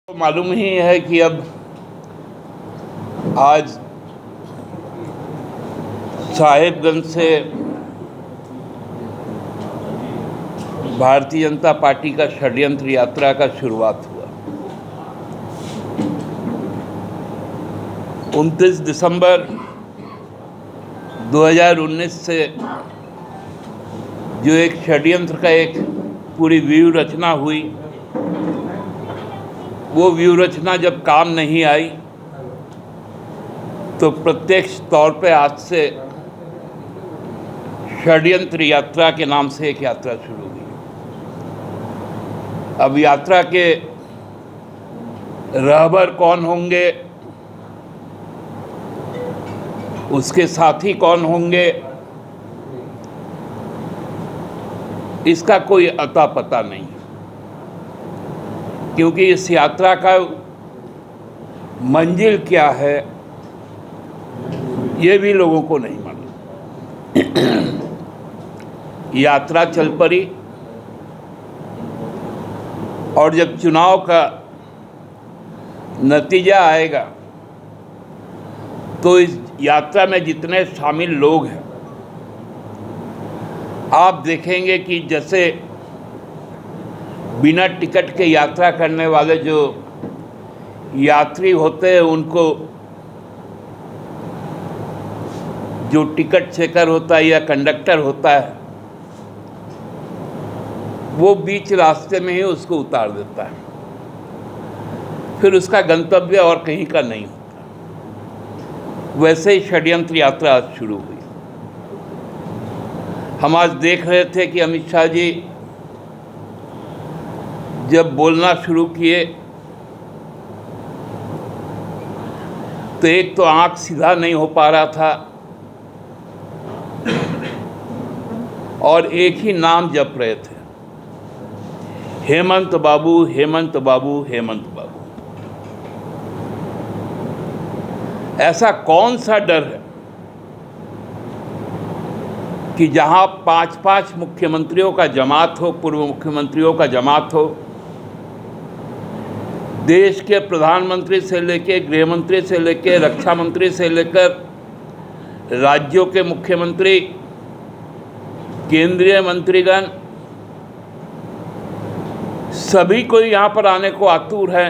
तो मालूम ही है कि अब आज साहेबगंज से भारतीय जनता पार्टी का षड्यंत्र यात्रा का शुरुआत हुआ। 29 दिसंबर 2019 से जो एक षड्यंत्र का एक पूरी व्यूह रचना हुई, वो व्यूह रचना जब काम नहीं आई तो प्रत्यक्ष तौर पे आज से षड्यंत्र यात्रा के नाम से एक यात्रा शुरू हुई। अब यात्रा के रहबर कौन होंगे, उसके साथी कौन होंगे, इसका कोई अता पता नहीं, क्योंकि इस यात्रा का मंजिल क्या है ये भी लोगों को नहीं मालूम। यात्रा चल पड़ी और जब चुनाव का नतीजा आएगा तो इस यात्रा में जितने शामिल लोग हैं, आप देखेंगे कि जैसे बिना टिकट के यात्रा करने वाले जो यात्री होते हैं, उनको जो टिकट चेकर होता है या कंडक्टर होता है, वो बीच रास्ते में ही उसको उतार देता है, फिर उसका गंतव्य और कहीं का नहीं होता। वैसे ही षड्यंत्र यात्रा आज शुरू हुई। हम आज देख रहे थे कि अमित शाह जी जब बोलना शुरू किए तो एक तो आंख सीधा नहीं हो पा रहा था और एक ही नाम जप रहे थे, हेमंत बाबू, हेमंत बाबू, हेमंत बाबू। ऐसा कौन सा डर है कि जहां 5-5 मुख्यमंत्रियों का जमात हो, पूर्व मुख्यमंत्रियों का जमात हो, देश के प्रधानमंत्री से लेकर, गृह मंत्री से लेकर, रक्षा मंत्री से लेकर राज्यों के मुख्यमंत्री, केंद्रीय मंत्रीगण, सभी कोई यहाँ पर आने को आतुर है,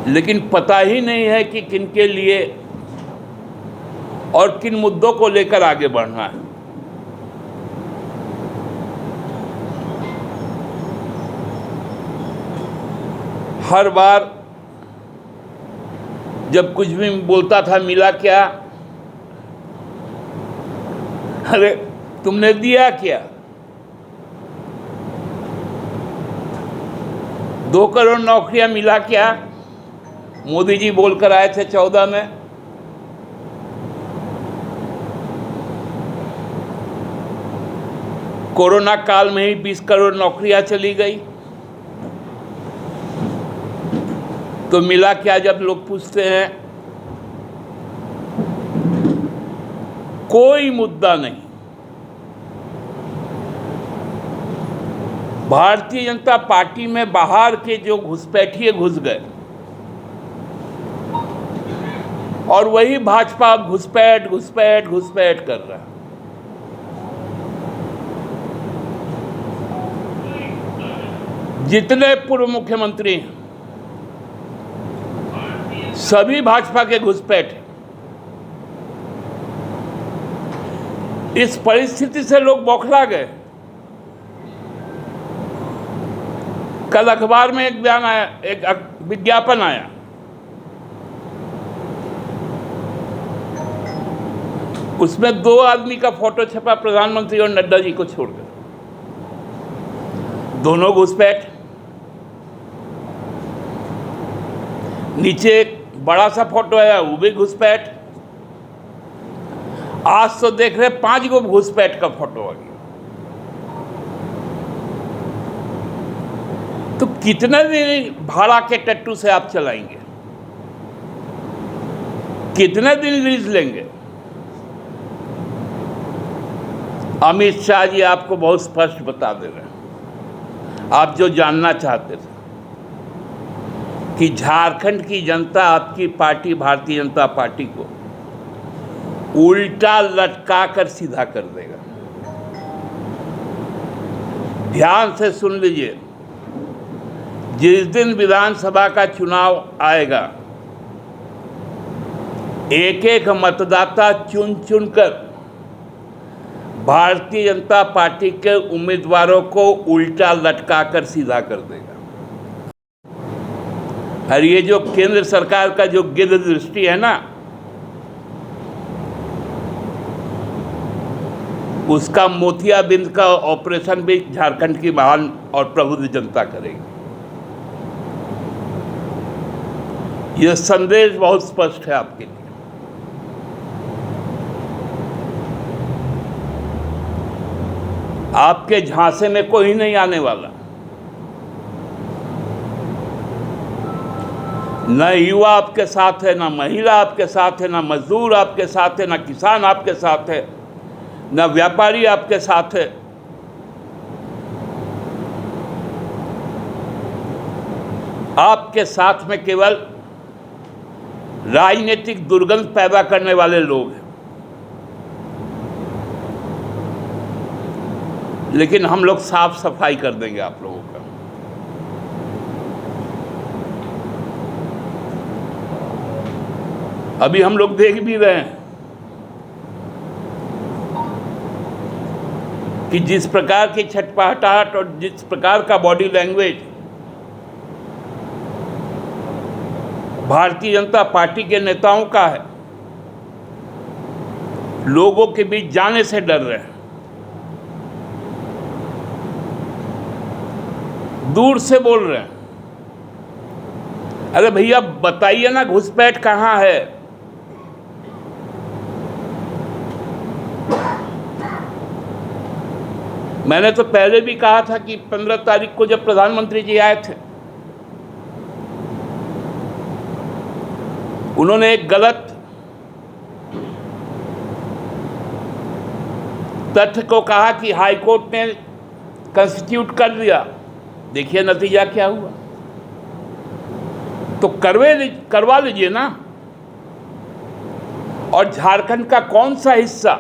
लेकिन पता ही नहीं है कि किनके लिए और किन मुद्दों को लेकर आगे बढ़ना है। हर बार जब कुछ भी बोलता था, मिला क्या, अरे तुमने दिया क्या, 2 करोड़ नौकरियां मिला क्या, मोदी जी बोलकर आए थे 14 में। कोरोना काल में ही 20 करोड़ नौकरियां चली गई। तो मिला क्या जब लोग पूछते हैं? कोई मुद्दा नहीं। भारतीय जनता पार्टी में बाहर के जो घुसपैठिए घुस गए और वही भाजपा घुसपैठ घुसपैठ घुसपैठ कर रहा है। जितने पूर्व मुख्यमंत्री हैं सभी भाजपा के घुसपैठ हैं। इस परिस्थिति से लोग बौखला गए। कल अखबार में एक बयान आया, एक विज्ञापन आया, उसमें 2 आदमी का फोटो छपा, प्रधानमंत्री और नड्डा जी को छोड़कर, दोनों घुसपैठ। नीचे एक बड़ा सा फोटो आया, वो भी घुसपैठ। आज तो देख रहे 5 गो घुसपैठ का फोटो आ गया। तो कितने दिन भाड़ा के टट्टू से आप चलाएंगे? कितने दिन लीज लेंगे? अमित शाह जी आपको बहुत स्पष्ट बता दे रहे हैं, आप जो जानना चाहते थे कि झारखंड की जनता आपकी पार्टी भारतीय जनता पार्टी को उल्टा लटका कर सीधा कर देगा। ध्यान से सुन लीजिए, जिस दिन विधानसभा का चुनाव आएगा, एक एक मतदाता चुन चुनकर भारतीय जनता पार्टी के उम्मीदवारों को उल्टा लटका कर सीधा कर देगा। और ये जो केंद्र सरकार का जो गिद्ध दृष्टि है ना, उसका मोतियाबिंद का ऑपरेशन भी झारखंड की महान और प्रबुद्ध जनता करेगी। यह संदेश बहुत स्पष्ट है आपके लिए। आपके झांसे में कोई नहीं आने वाला। न युवा आपके साथ है, न महिला आपके साथ है, न मजदूर आपके साथ है, न किसान आपके साथ है, न व्यापारी आपके साथ है। आपके साथ में केवल राजनीतिक दुर्गंध पैदा करने वाले लोग हैं। लेकिन हम लोग साफ सफाई कर देंगे आप लोगों का। अभी हम लोग देख भी रहे हैं कि जिस प्रकार की छटपटाहट और जिस प्रकार का body language Bharatiya Janata party के नेताओं का है, लोगों के बीच जाने से डर रहे हैं, दूर से बोल रहे हैं। अरे भैया बताइए ना, घुसपैठ कहाँ है? मैंने तो पहले भी कहा था कि 15 तारीख को जब प्रधानमंत्री जी आए थे, उन्होंने एक गलत तथ्य को कहा कि हाईकोर्ट ने कॉन्स्टिट्यूट कर दिया। देखिए नतीजा क्या हुआ। तो करवा लीजिए ना। और झारखंड का कौन सा हिस्सा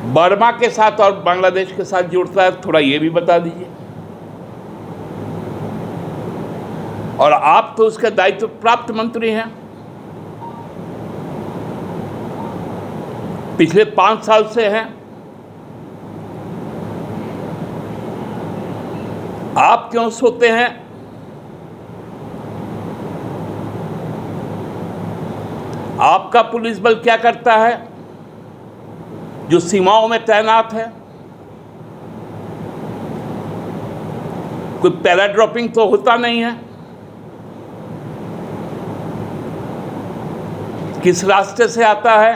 बर्मा के साथ और बांग्लादेश के साथ जुड़ता है, थोड़ा ये भी बता दीजिए। और आप तो उसके दायित्व प्राप्त मंत्री हैं। पिछले 5 साल से हैं। आप क्यों सोते हैं? आपका पुलिस बल क्या करता है जो सीमाओं में तैनात है? कोई पैराड्रॉपिंग तो होता नहीं है। किस रास्ते से आता है?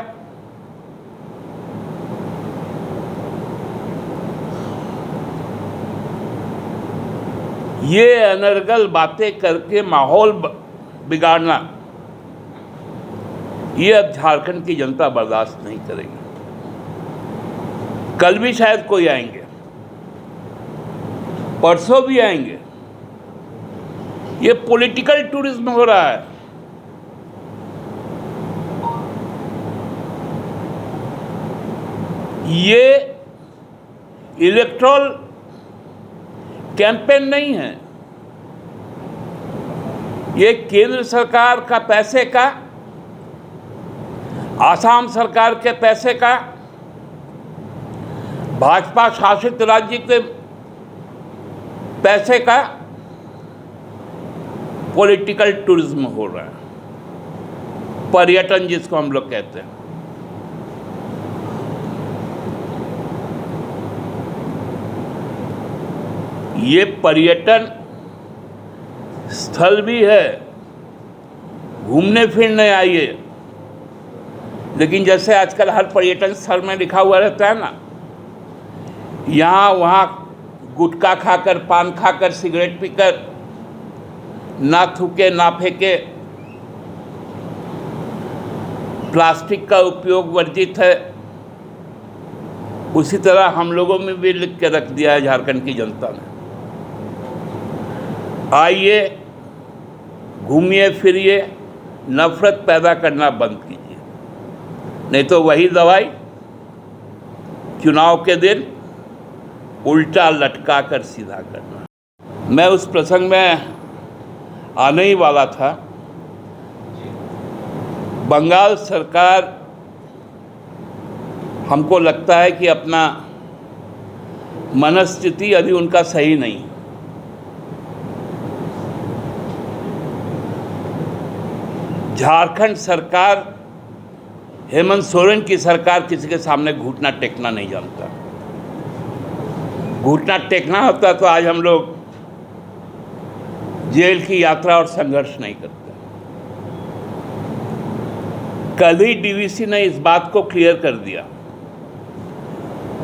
ये अनर्गल बातें करके माहौल बिगाड़ना, ये अब झारखंड की जनता बर्दाश्त नहीं करेगी। कल भी शायद कोई आएंगे, परसों भी आएंगे। ये पॉलिटिकल टूरिज्म हो रहा है। ये इलेक्टोरल कैंपेन नहीं है। ये केंद्र सरकार का पैसे का, आसाम सरकार के पैसे का, भाजपा शासित राज्य के पैसे का पॉलिटिकल टूरिज्म हो रहा है। पर्यटन जिसको हम लोग कहते हैं। ये पर्यटन स्थल भी है, घूमने फिरने आइए। लेकिन जैसे आजकल हर पर्यटन स्थल में लिखा हुआ रहता है ना, यहाँ वहाँ गुटखा खाकर, पान खाकर, सिगरेट पीकर, ना थूके ना फेंके, प्लास्टिक का उपयोग वर्जित है, उसी तरह हम लोगों में भी लिख के रख दिया है झारखंड की जनता ने। आइए, घूमिए फिरिए, नफरत पैदा करना बंद कीजिए, नहीं तो वही दवाई चुनाव के दिन उल्टा लटका कर सीधा करना। मैं उस प्रसंग में आने ही वाला था। बंगाल सरकार, हमको लगता है कि अपना मनस्थिति अभी उनका सही नहीं। झारखंड सरकार, हेमंत सोरेन की सरकार किसी के सामने घुटना टेकना नहीं जानता। घुटना टेकना होता तो आज हम लोग जेल की यात्रा और संघर्ष नहीं करते। कल ही डीवीसी ने इस बात को क्लियर कर दिया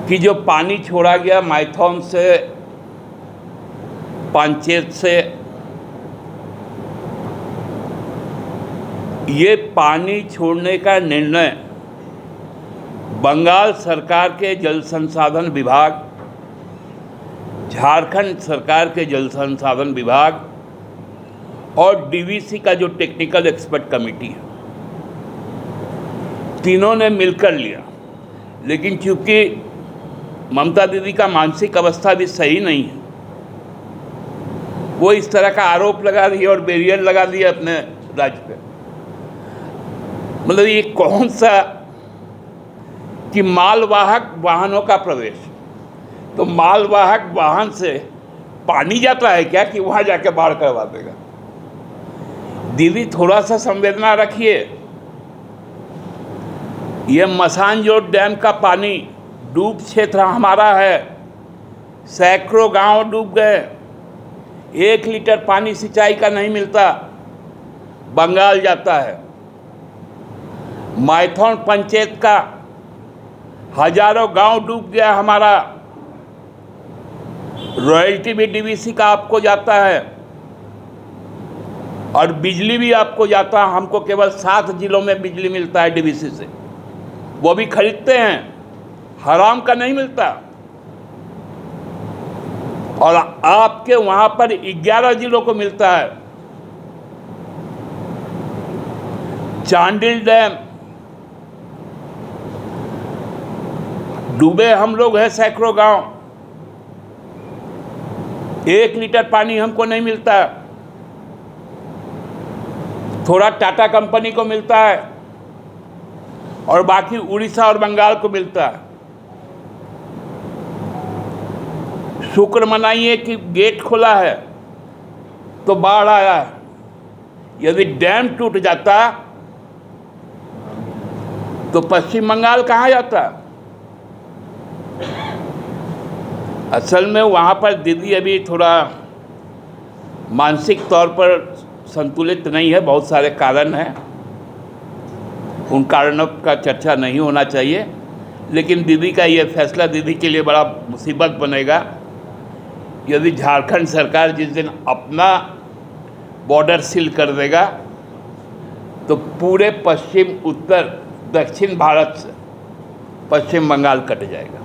कि जो पानी छोड़ा गया माइथन से, पंचेत से, ये पानी छोड़ने का निर्णय बंगाल सरकार के जल संसाधन विभाग, झारखंड सरकार के जल संसाधन विभाग और डीवीसी का जो टेक्निकल एक्सपर्ट कमेटी है, तीनों ने मिलकर लिया। लेकिन चूंकि ममता दीदी का मानसिक अवस्था भी सही नहीं है, वो इस तरह का आरोप लगा रही है और बैरियर लगा दिया अपने राज्य पे। मतलब ये कौन सा कि मालवाहक वाहनों का प्रवेश, तो मालवाहक वाहन से पानी जाता है क्या कि वहाँ जाके बाढ़ करवा देगा? दीदी थोड़ा सा संवेदना रखिए। ये मसानजोट डैम का पानी डूब क्षेत्र हमारा है, सैकड़ों गांव डूब गए। 1 लीटर पानी सिंचाई का नहीं मिलता, बंगाल जाता है। माइथन पंचायत का हजारों गांव डूब गया हमारा, रॉयल्टी भी डीवीसी का आपको जाता है और बिजली भी आपको जाता है। हमको केवल 7 जिलों में बिजली मिलता है डीवीसी से, वो भी खरीदते हैं, हराम का नहीं मिलता। और आपके वहां पर 11 जिलों को मिलता है। चांडिल डैम डूबे हम लोग हैं, सैकड़ों गांव, 1 लीटर पानी हमको नहीं मिलता। थोड़ा टाटा कंपनी को मिलता है और बाकी उड़ीसा और बंगाल को मिलता है। शुक्र मनाइए कि गेट खुला है तो बाढ़ आया है। यदि डैम टूट जाता तो पश्चिम बंगाल कहाँ जाता? असल में वहाँ पर दीदी अभी थोड़ा मानसिक तौर पर संतुलित नहीं है। बहुत सारे कारण हैं, उन कारणों का चर्चा नहीं होना चाहिए। लेकिन दीदी का ये फैसला दीदी के लिए बड़ा मुसीबत बनेगा यदि झारखंड सरकार जिस दिन अपना बॉर्डर सील कर देगा तो पूरे पश्चिम, उत्तर, दक्षिण भारत से पश्चिम बंगाल कट जाएगा।